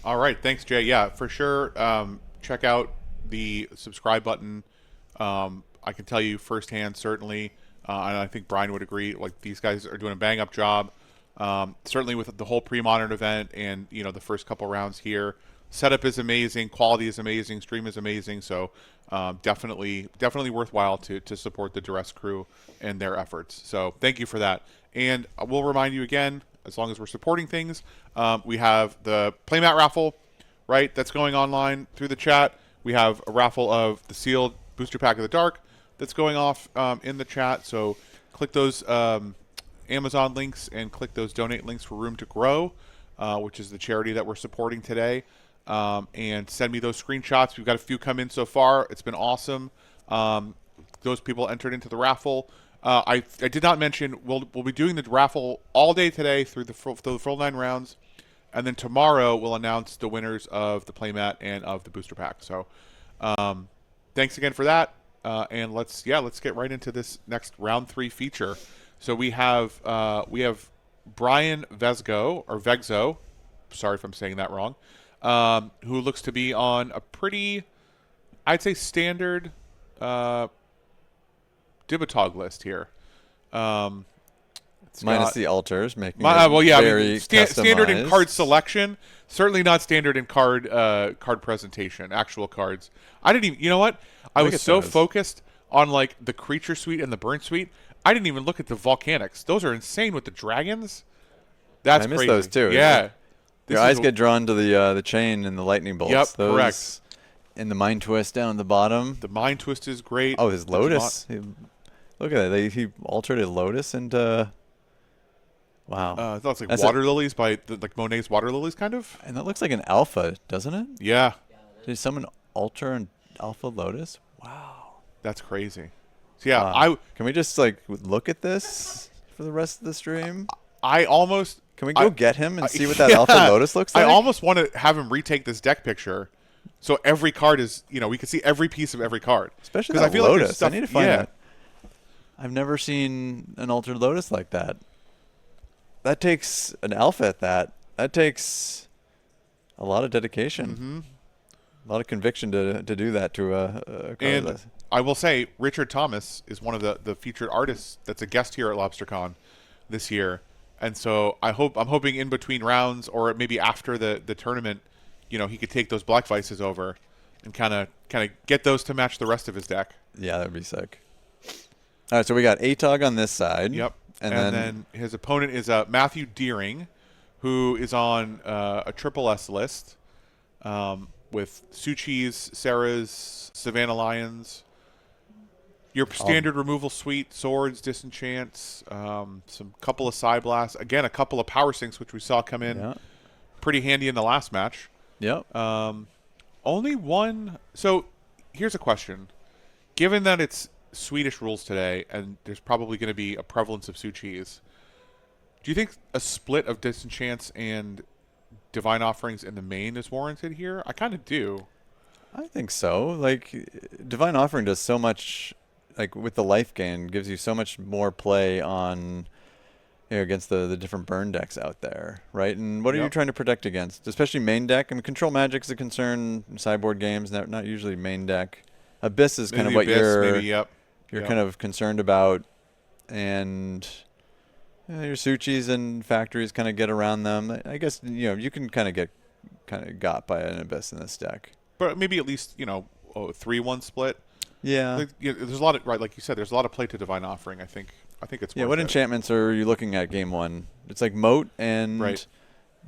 All right, thanks, Jay. Yeah, for sure. Check out the subscribe button. I can tell you firsthand, certainly, and I think Brian would agree. Like these guys are doing a bang up job. Certainly with the whole pre-modern event and the first couple rounds here, setup is amazing, quality is amazing, stream is amazing. So definitely worthwhile to support the Duress crew and their efforts. So thank you for that. And we'll remind you again, as long as we're supporting things, we have the playmat raffle, right? That's going online through the chat. We have a raffle of the sealed booster pack of the dark that's going off in the chat. So click those Amazon links and click those donate links for Room to Grow, which is the charity that we're supporting today. And send me those screenshots. We've got a few come in so far. It's been awesome. Those people entered into the raffle. I did not mention we'll be doing the raffle all day today through the full 9 rounds, and then tomorrow we'll announce the winners of the playmat and of the booster pack. So thanks again for that, and let's get right into this next round 3 feature. So we have Brian Vegso. Sorry if I'm saying that wrong. Who looks to be on a pretty, I'd say, standard Dibatog list here. Minus the altars, making it very standard in card selection. Certainly not standard in card presentation, actual cards. I didn't even, you know what? I was so focused on like the creature suite and the burn suite, I didn't even look at the volcanics. Those are insane with the dragons. That's crazy. I missed those too. Yeah. Your eyes get drawn to the chain and the lightning bolts. Yep, those, correct. And the Mind Twist down at the bottom. The Mind Twist is great. Oh, his Lotus. Look at that. He altered a Lotus into... Wow. That's like water lilies by like Monet's water lilies, kind of. And that looks like an alpha, doesn't it? Yeah. Did someone alter an alpha Lotus? Wow. That's crazy. So yeah, can we just like look at this for the rest of the stream? Can we go get him and see what that Alpha Lotus looks like? I almost want to have him retake this deck picture, so every card is, we can see every piece of every card. Especially that I feel Lotus. Like stuff, I need to find that. I've never seen an altered Lotus like that. That takes an alpha at that. That takes a lot of dedication. Mm-hmm. A lot of conviction to do that to a card. And I will say, Richard Thomas is one of the featured artists that's a guest here at Lobstercon this year. And so I'm hoping in between rounds or maybe after the tournament, he could take those Black Vices over and kind of get those to match the rest of his deck. Yeah, that would be sick. All right, so we got Atog on this side. Yep. And then his opponent is Matthew Deering, who is on a Triple S list with Suchis, Sarahs, Savannah Lions. Your standard removal suite, swords, disenchants, some couple of side blasts. Again, a couple of power sinks, which we saw come in pretty handy in the last match. Yep. Only one. So here's a question. Given that it's Swedish rules today, and there's probably going to be a prevalence of Suchis, do you think a split of disenchants and divine offerings in the main is warranted here? I kind of do. I think so. Like, divine offering does so much... Like with the life gain, gives you so much more play on against the different burn decks out there, right? And what are you trying to protect against? Especially main deck. I mean, Control Magic's a concern in sideboard games, not usually main deck. Abyss is kind of what you're kind of concerned about, and your Suchis and factories kind of get around them. I guess you can kind of get got by an Abyss in this deck, but maybe at least 3-1 split. Yeah, there's a lot of like you said. There's a lot of play to divine offering. I think it's what enchantments are you looking at game one? It's like moat and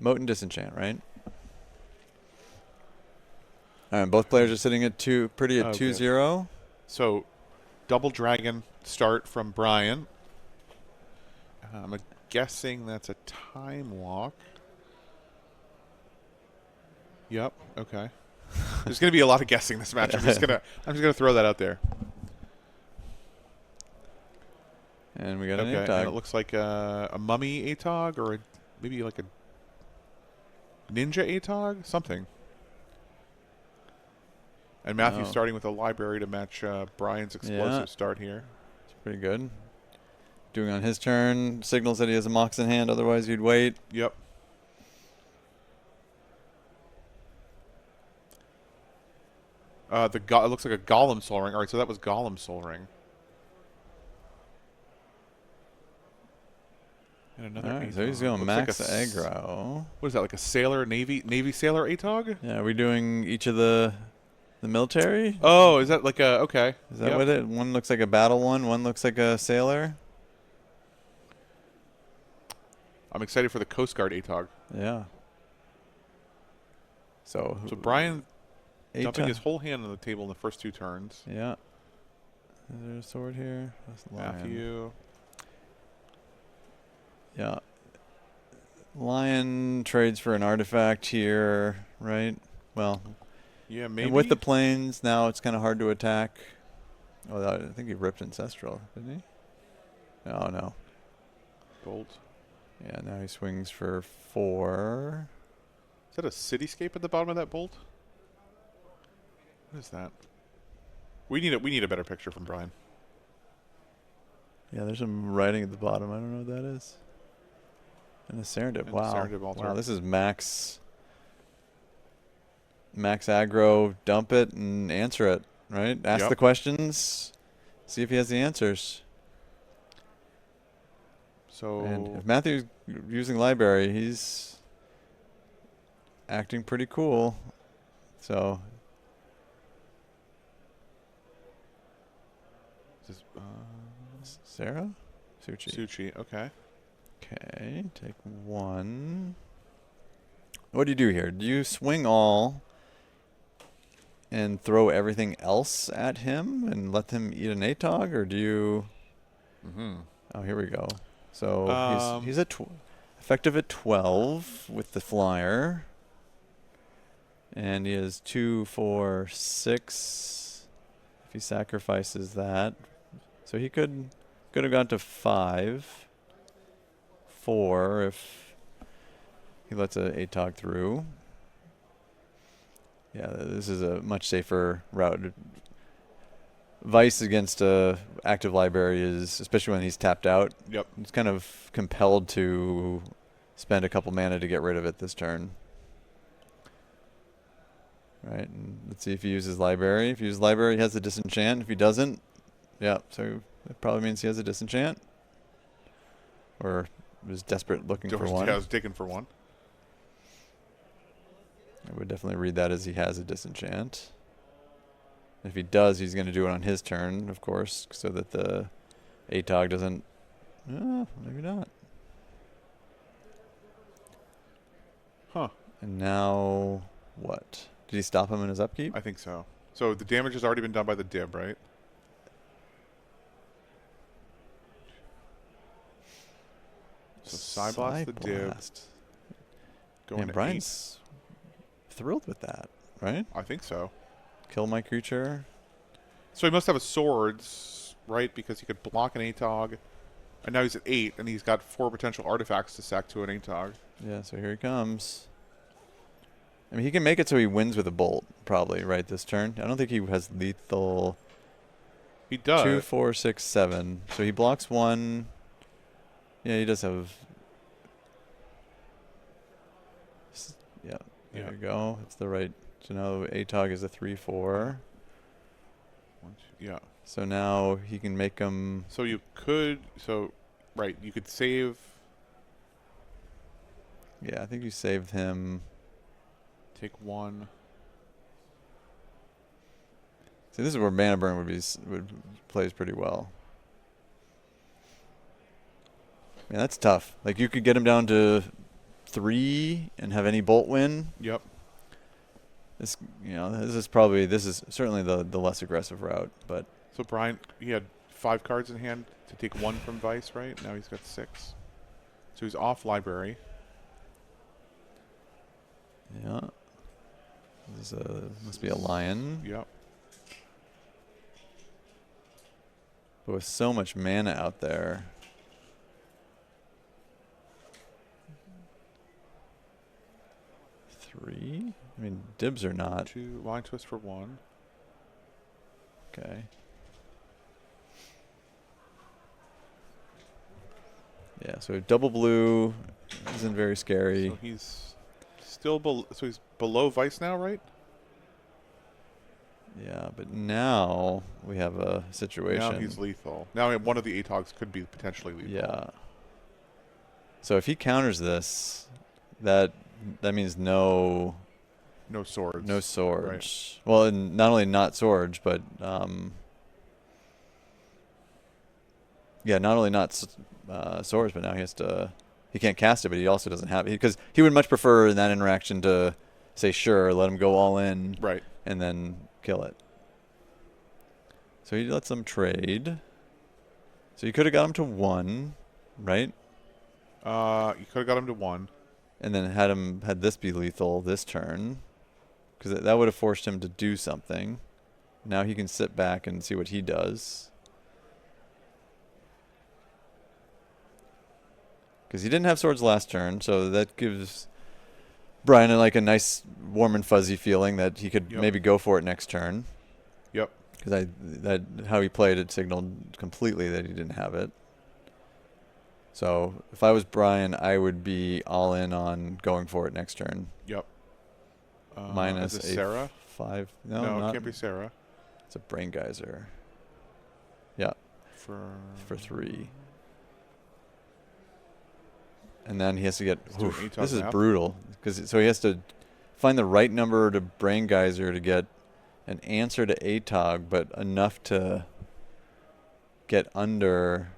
disenchant, right? And both players are sitting at 2-0. So, double dragon start from Brian. I'm guessing that's a time walk. Yep. Okay. There's going to be a lot of guessing this match. I'm just gonna throw that out there. And we got an Atog. And it looks like a mummy Atog or maybe like a ninja Atog, something. And Matthew's starting with a library to match Brian's explosive start here. It's pretty good. Doing on his turn, signals that he has a Mox in hand, otherwise you'd wait. Yep. It looks like a Golem Soul Ring. All right, so that was Golem Soul Ring. And another All right, so he's ATOG. going Looks like max aggro. what is that? Like a sailor, Navy sailor ATOG? Yeah, are we doing each of the military? Oh, is that like a okay? Is that Yep. what it? One looks like a battle one looks like a sailor. I'm excited for the Coast Guard ATOG. Yeah. So Brian dumping ATOG. his whole hand on the table in the first 2 turns. Yeah. Is there a sword here? That's lion. Matthew. Yeah. Lion trades for an artifact here, right? Well, Yeah, maybe. and with the planes, now it's kind of hard to attack. Oh, I think he ripped Ancestral, didn't he? Oh, no. Bolt. Yeah, now he swings for 4. Is that a cityscape at the bottom of that bolt? What is that? We need a better picture from Brian. Yeah, there's some writing at the bottom. I don't know what that is. And a Serendip. And Wow. Serendip altar. Wow, this is max aggro. Dump it and answer it, right? Ask Yep. the questions. See if he has the answers. So And if Matthew's using library, he's acting pretty cool. So this, Sarah? Suchi. Suchi. Okay. Okay, take 1. What do you do here? Do you swing all and throw everything else at him and let him eat an ATOG, or do you? Mm-hmm. Oh, here we go. So he's at effective at 12 with the flyer, and he has 2, 4, 6. If he sacrifices that, so he could have gone to 5, 4 if he lets a ATOG through. Yeah, this is a much safer route. Vice against a active library is, especially when he's tapped out, Yep. he's kind of compelled to spend a couple mana to get rid of it this turn. Right, and let's see if he uses library. If he uses library, he has a disenchant. If he doesn't, yeah, so that probably means he has a disenchant. Or was desperate looking for one. Yeah, I was digging for one. I would definitely read that as he has a disenchant. If he does, he's going to do it on his turn, of course, so that the ATOG doesn't... Oh, maybe not. Huh. And now what? Did he stop him in his upkeep? I think so. So the damage has already been done by the Dib, right? So Psyblast the Dib. Going And to Brian's thrilled with that, right? 8. I think so. Kill my creature. So he must have a swords, right? Because he could block an ATOG. And now he's at 8, and he's got 4 potential artifacts to sack to an ATOG. Yeah, so here he comes. I mean, he can make it so he wins with a bolt, probably, right, this turn. I don't think he has lethal. He does. 2, 4, 6, 7. So he blocks 1. Yeah, he does have... Yeah, there Yeah. you go. It's the right... So now ATOG is a 3, 4. Yeah. So now he can make him... So you could... So, right, you could save... Yeah, I think you saved him... Take 1. See, this is where Mana Burn plays pretty well. Man, that's tough. Like, you could get him down to 3 and have any bolt win. Yep. This, this is certainly the less aggressive route. But So Brian, he had 5 cards in hand to take 1 from Vice, right? Now he's got 6. So he's off library. yeah, this must be a lion. Yep. But with so much mana out there. Three? I mean, dibs or not. 2 line twist for 1. Okay. Yeah, so double blue isn't very scary. So he's still so he's below Vice now, right? Yeah, but now we have a situation. Now he's lethal. Now one of the Atogs could be potentially lethal. Yeah. So if he counters this, that means no swords. no swords. Right. Well, and not only not swords, but yeah, not only not swords, but now he can't cast it, but he also doesn't have it because he would much prefer in that interaction to say sure, let him go all in, right, and then kill it. So he lets them trade. So you could have got him to 1, right? You could have got him to 1. And then had this be lethal this turn, because that would have forced him to do something. Now he can sit back and see what he does. Because he didn't have swords last turn, so that gives Brian like a nice warm and fuzzy feeling that he could maybe go for it next turn. Yep. Because how he played it signaled completely that he didn't have it. So if I was Brian, I would be all in on going for it next turn. Yep. Minus is it Sarah? 5. No, it can't be Sarah. It's a brain geyser. Yeah. For 3. And then he has to get. This is math. brutal, so he has to find the right number to brain geyser to get an answer to Atog, but enough to get under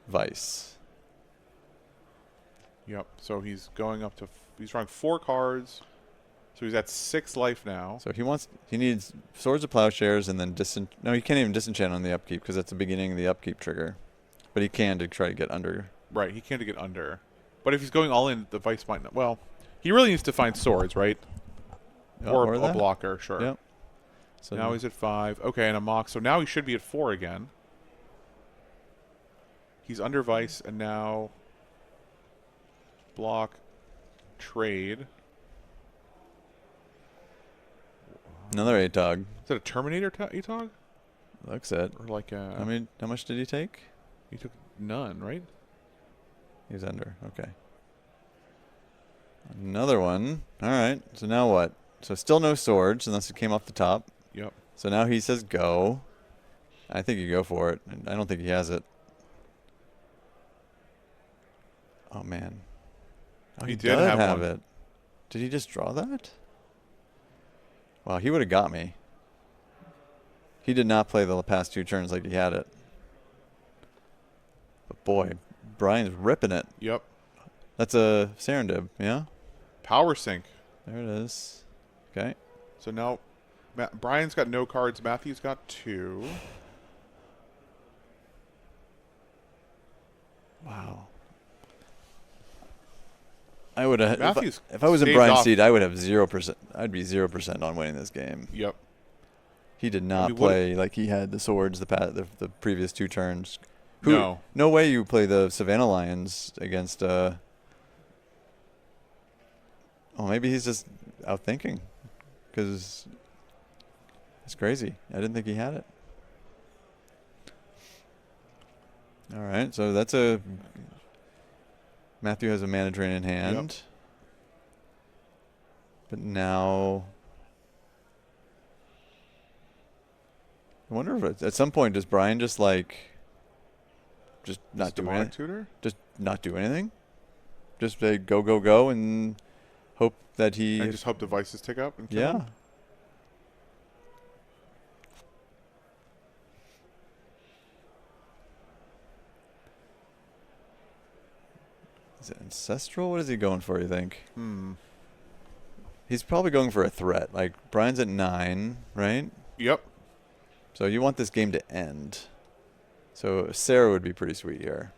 Vice. Yep. So he's going up to. He's drawing 4 cards. So he's at 6 life now. So he needs Swords of Plowshares and then no, he can't even disenchant on the upkeep because that's the beginning of the upkeep trigger. But he can to try to get under. Right, he can't get under. But if he's going all in, the Vice might not. Well, he really needs to find swords, right? Or a blocker, sure. Yep. So now he's at 5. Okay, and a mock. So now he should be at 4 again. He's under Vice, and now block, trade. Another Atog. Is that a Terminator Atog? Looks it. Or like a... I mean, how much did he take? He took none, right? He's under. Okay. Another one. All right. So now what? So still no swords unless it came off the top. Yep. So now he says go. I think you go for it. I don't think he has it. Oh, man. Oh, he did have it. Did he just draw that? Wow, he would have got me. He did not play the past 2 turns like he had it. But boy, Brian's ripping it. Yep. That's a Serendib, yeah? Power Sync. There it is. Okay. So now Brian's got no cards. Matthew's got 2. Wow. I would have. If I was in saved Brian's off. seat, I would have 0%. I'd be 0% on winning this game. Yep. He did not play like he had the swords the previous 2 turns. No. No way you play the Savannah Lions against. Oh, maybe he's just outthinking, because it's crazy. I didn't think he had it. All right, so that's a. Matthew has a mana drain in hand. Yep. But now. I wonder if at some point does Brian just not do anything? Tutor? Just not do anything? Just say go, go, go and hope that he. And just hope devices tick up and kill Yeah. him? Is it ancestral? What is he going for, you think? He's probably going for a threat. Like, Brian's at 9, right? Yep. So you want this game to end. So Sarah would be pretty sweet here.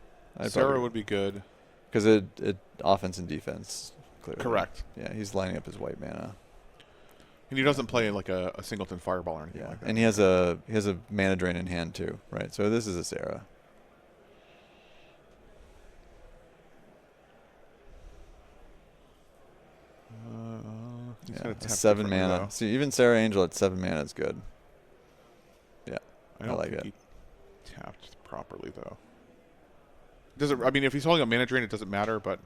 Sarah would be good. Because it offense and defense, clearly. Correct. Yeah, he's lining up his white mana. And he doesn't play like a singleton fireball or anything like that. And he has a mana drain in hand too, right? So this is a Sarah. He's Yeah, tap 7 differently, mana. though. See, even Sarah Angel at 7 mana is good. Yeah, I don't like think it. he tapped properly though. Does it? I mean, if he's holding a mana drain, it doesn't matter. But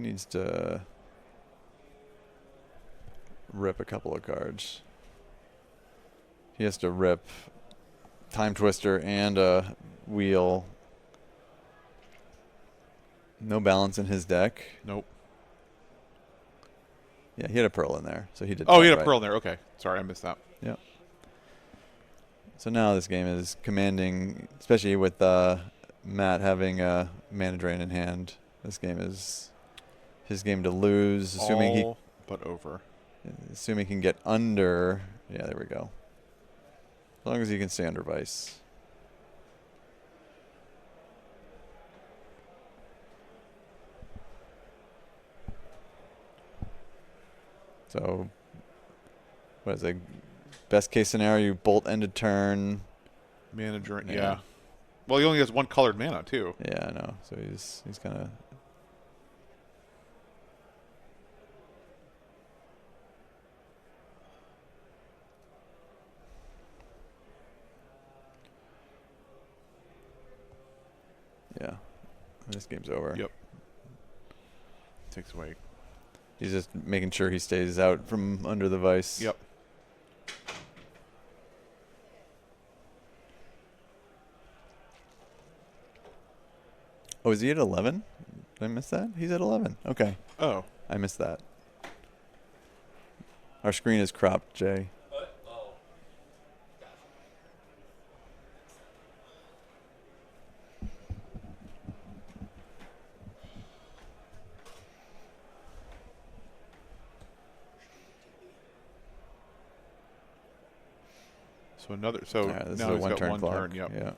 he needs to rip a couple of cards. He has to rip Time Twister and a wheel. No balance in his deck. Nope. Yeah, he had a pearl in there, so he did. Oh, that he had a right. pearl in there. Okay. Sorry, I missed that. Yep. So now this game is commanding, especially with Matt having a mana drain in hand. This game is his game to lose, All but over. assuming he can get under. Yeah, there we go. As long as he can stay under Vice. So, what is it? Best case scenario, you bolt end of turn. Manager, yeah. Well, he only has one colored mana too. Yeah, I know. So he's kind of. Yeah, this game's over. Yep. Takes away. He's just making sure he stays out from under the Vice. Yep. Oh, is he at 11? Did I miss that? He's at 11. Okay. Oh. I missed that. Our screen is cropped, Jay. What? Oh. Gotcha. So another. So Yeah, this now is a he's got one-turn one clock. turn. Yep. Yeah.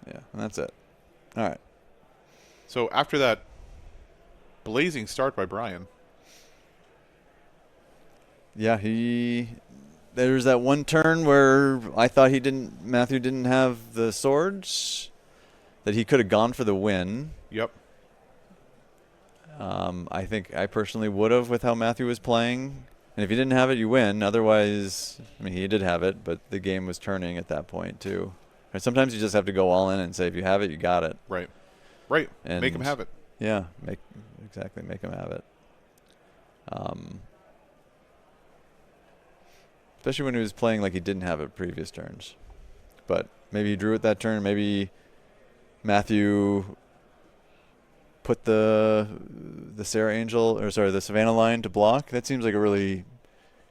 Yeah, and that's it. All right. So after that blazing start by Brian. Yeah, there's that one turn where I thought Matthew didn't have the swords, that he could have gone for the win. Yep. I think I personally would have with how Matthew was playing. And if you didn't have it, you win. Otherwise, I mean, he did have it, but the game was turning at that point too. And sometimes you just have to go all in and say, if you have it, you got it. Right. Right. And make him have it. Yeah, make him have it. Especially when he was playing like he didn't have it previous turns. But maybe he drew it that turn. Maybe Matthew put the the Savannah line to block. That seems like a really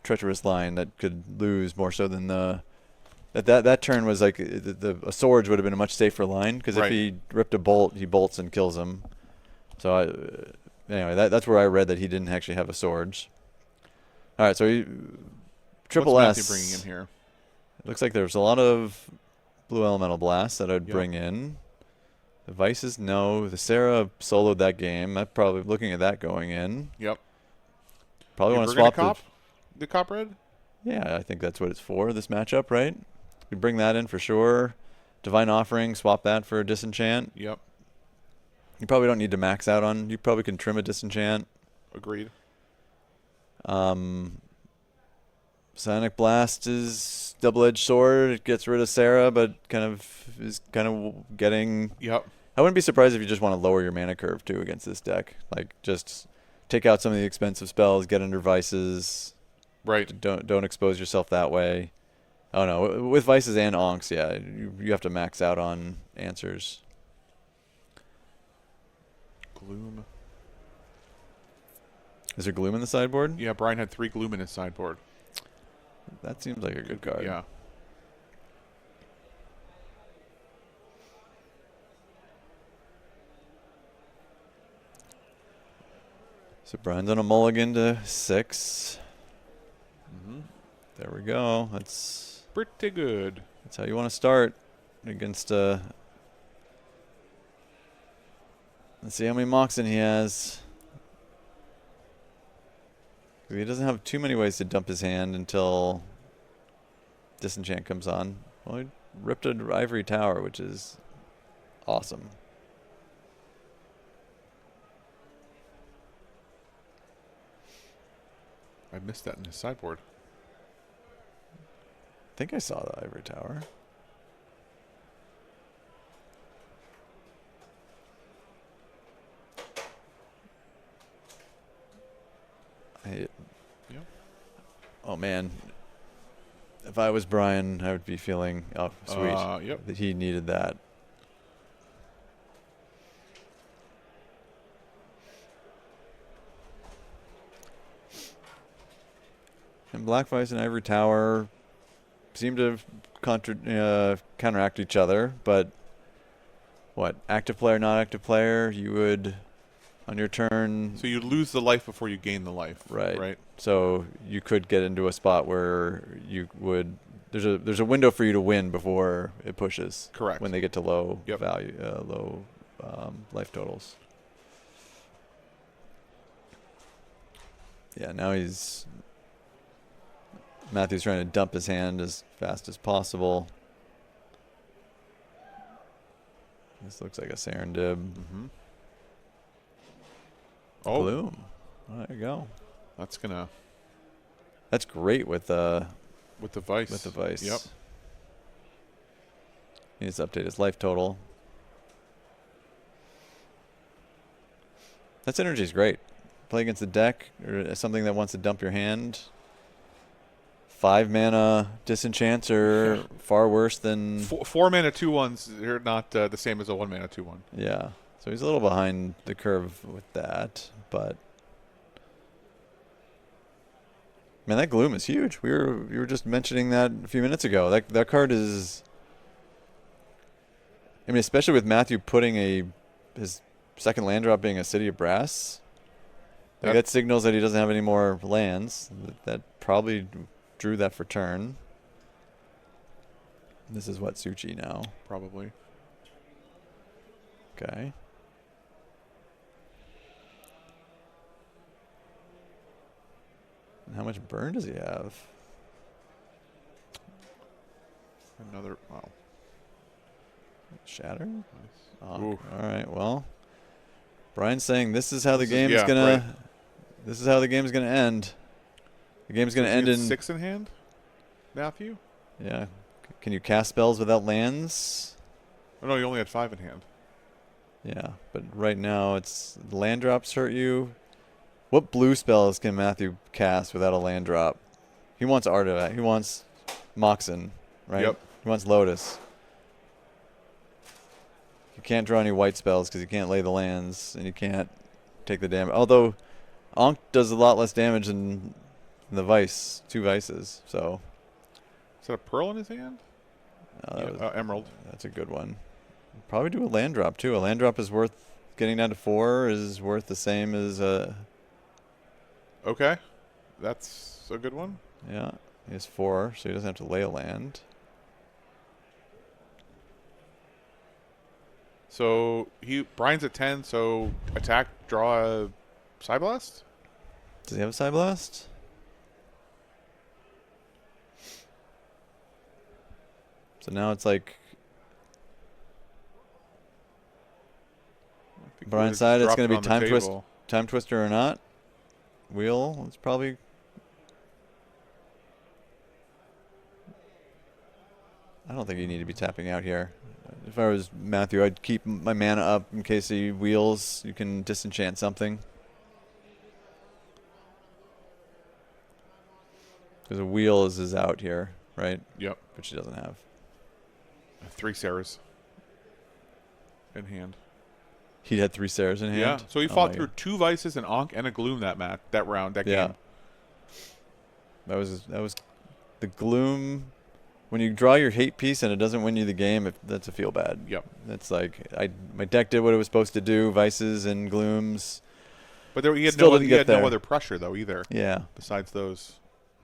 treacherous line that could lose more so than that turn was like a swords would have been a much safer line because Right. if he ripped a bolt, he bolts and kills him. So anyway, that's where I read that he didn't actually have a swords. All right, so Triple What's S. Matthew bringing in here? Looks like there's a lot of blue elemental blasts that I'd Yep. bring in. The Vices, no. The Sarah soloed that game. I'm probably looking at that going in. Yep. Probably You want to bringing a swap cop? The cop red? Yeah, I think that's what it's for, this matchup, right? We bring that in for sure. Divine Offering, swap that for a Disenchant. Yep. You probably don't need to max out on. You probably can trim a Disenchant. Agreed. Sonic Blast is double-edged sword. It gets rid of Sarah, but is getting. Yep. I wouldn't be surprised if you just want to lower your mana curve too against this deck. Like just take out some of the expensive spells, get under Vices. Right. Don't expose yourself that way. Oh no, with Vices and Onks, yeah, you have to max out on answers. Gloom. Is there Gloom in the sideboard? Yeah, Brian had 3 gloom in his sideboard. That seems like a good card. Yeah. So Brian's on a mulligan to 6. Mm-hmm. There we go. That's Pretty good. how you want to start against. Let's see how many Moxen he has. He doesn't have too many ways to dump his hand until Disenchant comes on. Well, he ripped an Ivory Tower, which is awesome. I missed that in his sideboard. I think I saw the Ivory Tower. Hey, Yep. oh man, if I was Brian, I would be feeling sweet Yep. that he needed that. And Black Vice and Ivory Tower seem to counteract each other, but what, active player, not active player, you would on your turn. So you lose the life before you gain the life. Right. Right. So you could get into a spot where you would. There's a window for you to win before it pushes. Correct. When they get to low Yep. value, low life totals. Yeah. Now Matthew's trying to dump his hand as fast as possible. This looks like a Serendib. Mm-hmm. Oh, Bloom. There you go. that's gonna That's great with the vice. with the Vice. Yep. He needs to update his life total. That synergy is great. Play against the deck or something that wants to dump your hand. 5 mana disenchants are far worse than. Four mana 2/1s. They're not the same as a 1 mana 2/1. Yeah. So he's a little behind the curve with that, but man, that Gloom is huge. We were just mentioning that a few minutes ago. That card is. I mean, especially with Matthew putting his second land drop being a City of Brass. That signals that he doesn't have any more lands. That probably drew that for turn. This is what Suchi now. Probably. Okay. And how much burn does he have? Another. Wow. Shatter? Nice. All right. Well, Brian's saying this is how the This is- game's yeah, gonna. right. This is how the game's gonna end. The game's gonna end You in. have 6 in hand, Matthew. Yeah. Can you cast spells without lands? Oh no, you only had 5 in hand. Yeah, but right now it's land drops hurt you. What blue spells can Matthew cast without a land drop? He wants Artifact. He wants Moxen, right? Yep. He wants Lotus. You can't draw any white spells because you can't lay the lands and you can't take the damage. Although Ankh does a lot less damage than the Vice, 2 Vices. So Is that a pearl in his hand? Emerald. that's a good one. Probably do a land drop too. A land drop is worth getting down to 4 is worth the same as Okay, that's a good one. yeah. He has 4, so he doesn't have to lay a land. So Brian's at 10. So attack, draw a Psyblast. Does he have a Psyblast? So now it's like I think Brian's we side. It's dropped going it to on be the table. Time Twister or not. Wheel. It's probably. I don't think you need to be tapping out here. If I was Matthew, I'd keep my mana up in case he wheels. You can disenchant something. Because a wheel is his out here, right? Yep. Which he doesn't have. 3 Sarahs in hand. He had 3 Sarahs in hand. Yeah. So he Oh fought my through God. 2 Vices, an Ankh, and a Gloom that round, that Yeah. game. That was the Gloom. When you draw your hate piece and it doesn't win you the game, that's a feel bad. Yep. That's like my deck did what it was supposed to do. Vices and Glooms. But he had Still no didn't get there. other pressure though either. Yeah. Besides those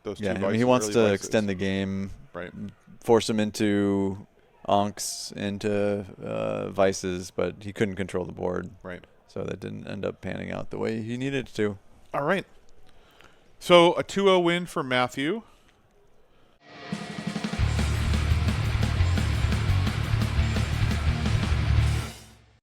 Yeah. 2 I mean, Vices, he wants early to Vices. extend the game, Right. force him into Ankhs, into Vices, but he couldn't control the board. Right. So that didn't end up panning out the way he needed it to. All right. So a 2-0 win for Matthew.